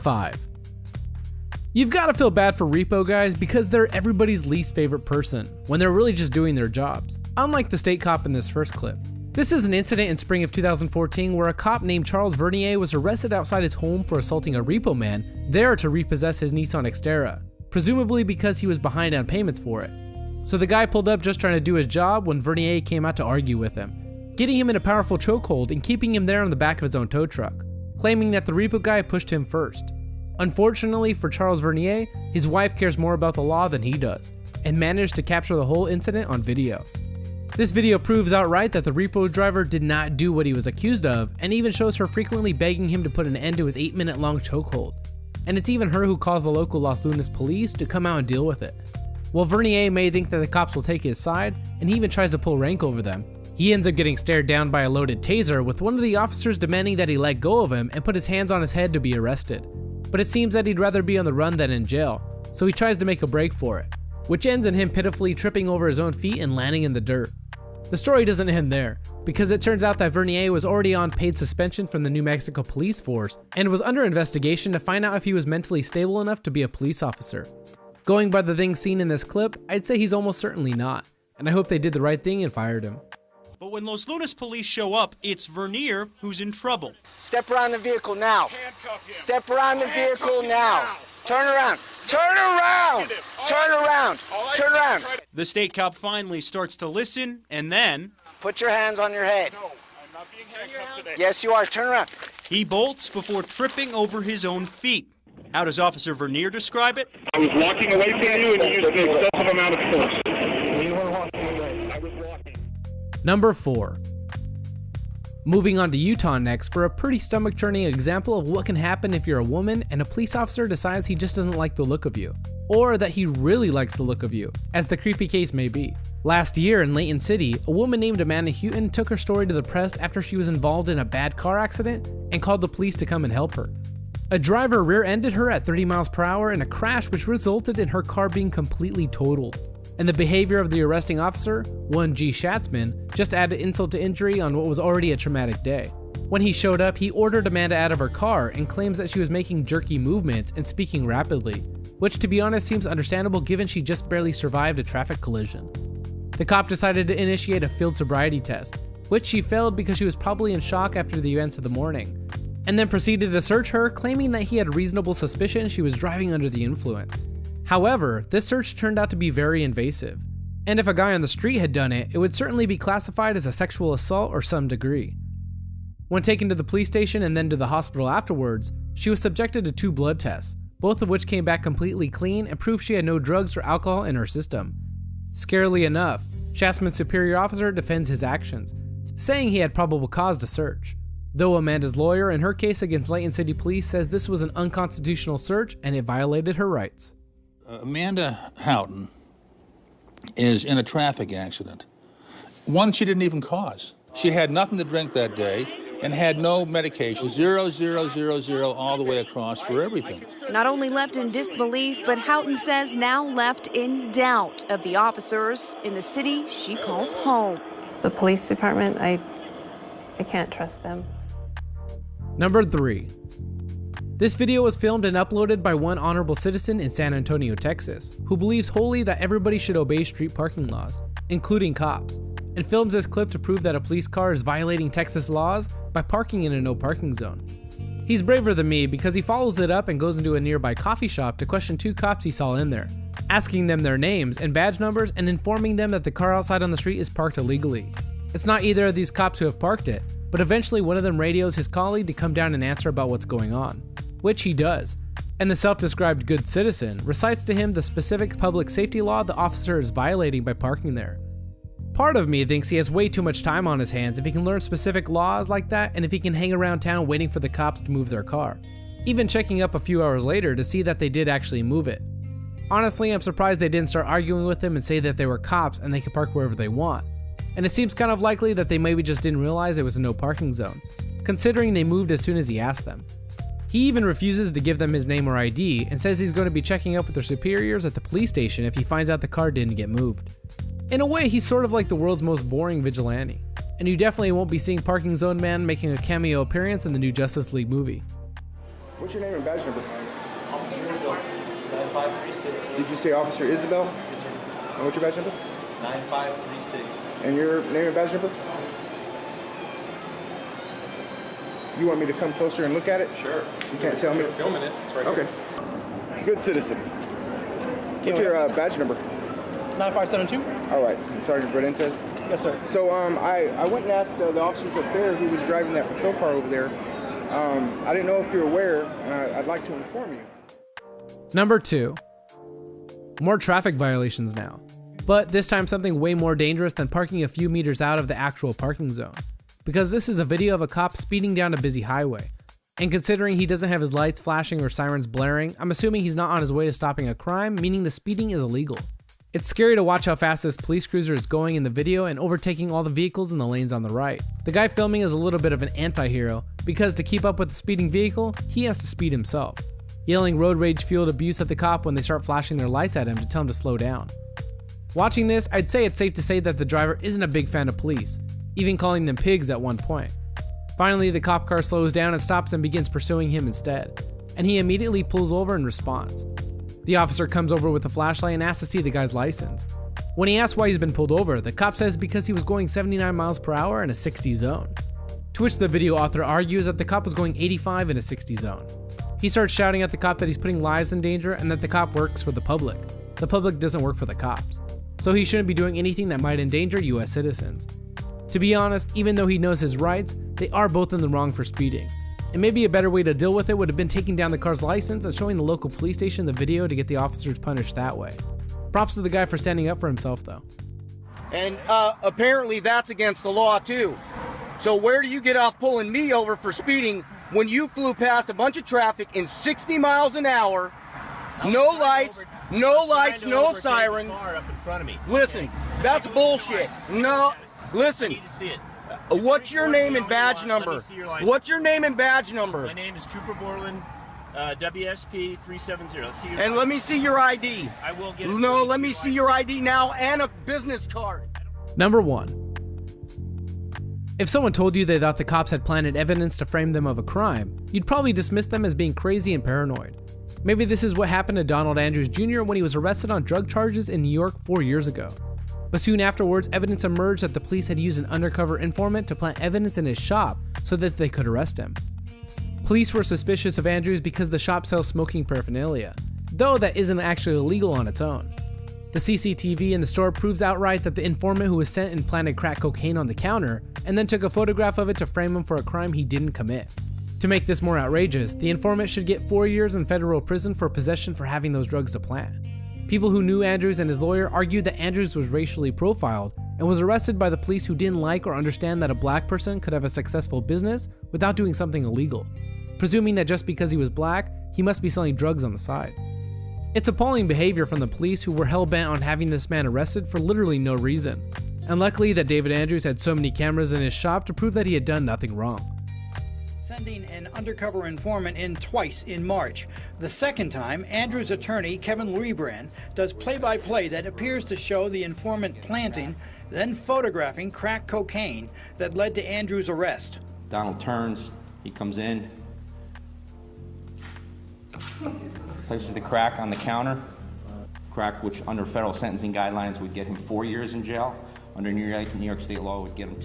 5. You've got to feel bad for repo guys because they're everybody's least favorite person when they're really just doing their jobs, unlike the state cop in this first clip. This is an incident in spring of 2014 where a cop named Charles Vernier was arrested outside his home for assaulting a repo man there to repossess his Nissan Xterra, presumably because he was behind on payments for it. So the guy pulled up just trying to do his job when Vernier came out to argue with him, getting him in a powerful chokehold and keeping him there on the back of his own tow truck, claiming that the repo guy pushed him first. Unfortunately for Charles Vernier, his wife cares more about the law than he does, and managed to capture the whole incident on video. This video proves outright that the repo driver did not do what he was accused of, and even shows her frequently begging him to put an end to his 8-minute long chokehold. And it's even her who calls the local Los Lunas police to come out and deal with it. While Vernier may think that the cops will take his side, and he even tries to pull rank over them, he ends up getting stared down by a loaded taser, with one of the officers demanding that he let go of him and put his hands on his head to be arrested. But it seems that he'd rather be on the run than in jail, so he tries to make a break for it, which ends in him pitifully tripping over his own feet and landing in the dirt. The story doesn't end there, because it turns out that Vernier was already on paid suspension from the New Mexico police force and was under investigation to find out if he was mentally stable enough to be a police officer. Going by the things seen in this clip, I'd say he's almost certainly not, and I hope they did the right thing and fired him. But when Los Lunas police show up, it's Vernier who's in trouble. Step around the vehicle now. Step around the vehicle now. Turn around. Turn around. Turn around. Turn around. The state cop finally starts to listen, and then... Put your hands on your head. No, I'm not being handcuffed today. Yes, you are. Turn around. He bolts before tripping over his own feet. How does Officer Vernier describe it? I was walking away from you and you used an excessive amount of force. You were walking away. I was walking. Number 4. Moving on to Utah next for a pretty stomach-churning example of what can happen if you're a woman and a police officer decides he just doesn't like the look of you, or that he really likes the look of you, as the creepy case may be. Last year in Layton City, a woman named Amanda Houghton took her story to the press after she was involved in a bad car accident and called the police to come and help her. A driver rear-ended her at 30 miles per hour in a crash which resulted in her car being completely totaled. And the behavior of the arresting officer, one G. Schatzman, just added insult to injury on what was already a traumatic day. When he showed up, he ordered Amanda out of her car and claims that she was making jerky movements and speaking rapidly, which to be honest seems understandable given she just barely survived a traffic collision. The cop decided to initiate a field sobriety test, which she failed because she was probably in shock after the events of the morning, and then proceeded to search her, claiming that he had reasonable suspicion she was driving under the influence. However, this search turned out to be very invasive, and if a guy on the street had done it, it would certainly be classified as a sexual assault or some degree. When taken to the police station and then to the hospital afterwards, she was subjected to 2 blood tests, both of which came back completely clean and proved she had no drugs or alcohol in her system. Scarily enough, Schatzman's superior officer defends his actions, saying he had probable cause to search, though Amanda's lawyer in her case against Layton City Police says this was an unconstitutional search and it violated her rights. Amanda Houghton is in a traffic accident, one she didn't even cause. She had nothing to drink that day and had no medication, 0, 0, 0, 0 all the way across for everything. Not only left in disbelief, but Houghton says now left in doubt of the officers in the city she calls home. The police department, I can't trust them. Number 3. This video was filmed and uploaded by one honorable citizen in San Antonio, Texas, who believes wholly that everybody should obey street parking laws, including cops, and films this clip to prove that a police car is violating Texas laws by parking in a no parking zone. He's braver than me because he follows it up and goes into a nearby coffee shop to question 2 cops he saw in there, asking them their names and badge numbers and informing them that the car outside on the street is parked illegally. It's not either of these cops who have parked it, but eventually one of them radios his colleague to come down and answer about what's going on, which he does, and the self-described good citizen recites to him the specific public safety law the officer is violating by parking there. Part of me thinks he has way too much time on his hands if he can learn specific laws like that and if he can hang around town waiting for the cops to move their car, even checking up a few hours later to see that they did actually move it. Honestly, I'm surprised they didn't start arguing with him and say that they were cops and they could park wherever they want. And it seems kind of likely that they maybe just didn't realize it was a no parking zone, considering they moved as soon as he asked them. He even refuses to give them his name or ID and says he's going to be checking up with their superiors at the police station if he finds out the car didn't get moved. In a way, he's sort of like the world's most boring vigilante, and you definitely won't be seeing Parking Zone Man making a cameo appearance in the new Justice League movie. What's your name and badge number? Officer Isabel, 9536. Did you say Officer Isabel? Yes, sir. And what's your badge number? 9536. And your name and badge number? You want me to come closer and look at it? Sure. You can't tell me? We're filming it. It's right Okay. here. Good citizen. What's your badge number? 9572. All right. Sergeant Bredentes. Yes, sir. So I went and asked the officers up there who was driving that patrol car over there. I didn't know if you're aware, and I'd like to inform you. Number 2. More traffic violations now. But this time something way more dangerous than parking a few meters out of the actual parking zone. Because this is a video of a cop speeding down a busy highway. And considering he doesn't have his lights flashing or sirens blaring, I'm assuming he's not on his way to stopping a crime, meaning the speeding is illegal. It's scary to watch how fast this police cruiser is going in the video and overtaking all the vehicles in the lanes on the right. The guy filming is a little bit of an anti-hero, because to keep up with the speeding vehicle, he has to speed himself. Yelling road rage fueled abuse at the cop when they start flashing their lights at him to tell him to slow down. Watching this, I'd say it's safe to say that the driver isn't a big fan of police, even calling them pigs at one point. Finally, the cop car slows down and stops and begins pursuing him instead, and he immediately pulls over in response. The officer comes over with a flashlight and asks to see the guy's license. When he asks why he's been pulled over, the cop says because he was going 79 miles per hour in a 60 zone. To which the video author argues that the cop was going 85 in a 60 zone. He starts shouting at the cop that he's putting lives in danger and that the cop works for the public. The public doesn't work for the cops, so he shouldn't be doing anything that might endanger US citizens. To be honest, even though he knows his rights, they are both in the wrong for speeding. And maybe a better way to deal with it would have been taking down the car's license and showing the local police station the video to get the officers punished that way. Props to the guy for standing up for himself though. And apparently that's against the law too. So where do you get off pulling me over for speeding when you flew past a bunch of traffic in 60 miles an hour, no lights, no siren. Listen, that's bullshit. No, listen. What's your name and badge number? What's your name and badge number? My name is Trooper Borland, WSP 370. Let's see your and let me see your ID. I will get it. No, let me see your ID now and a business card. Number 1. If someone told you they thought the cops had planted evidence to frame them of a crime, you'd probably dismiss them as being crazy and paranoid. Maybe this is what happened to Donald Andrews Jr. when he was arrested on drug charges in New York 4 years ago. But soon afterwards, evidence emerged that the police had used an undercover informant to plant evidence in his shop so that they could arrest him. Police were suspicious of Andrews because the shop sells smoking paraphernalia, though that isn't actually illegal on its own. The CCTV in the store proves outright that the informant who was sent and planted crack cocaine on the counter, and then took a photograph of it to frame him for a crime he didn't commit. To make this more outrageous, the informant should get 4 years in federal prison for possession for having those drugs to plant. People who knew Andrews and his lawyer argued that Andrews was racially profiled and was arrested by the police who didn't like or understand that a black person could have a successful business without doing something illegal, presuming that just because he was black, he must be selling drugs on the side. It's appalling behavior from the police who were hell-bent on having this man arrested for literally no reason. And luckily that David Andrews had so many cameras in his shop to prove that he had done nothing wrong. Sending an undercover informant in twice in March. The second time, Andrews' attorney, Kevin Liebrand, does play-by-play that appears to show the informant planting, then photographing crack cocaine that led to Andrews' arrest. Donald turns, he comes in, places the crack on the counter, crack which under federal sentencing guidelines would get him 4 years in jail. Under New York state law would get him 2.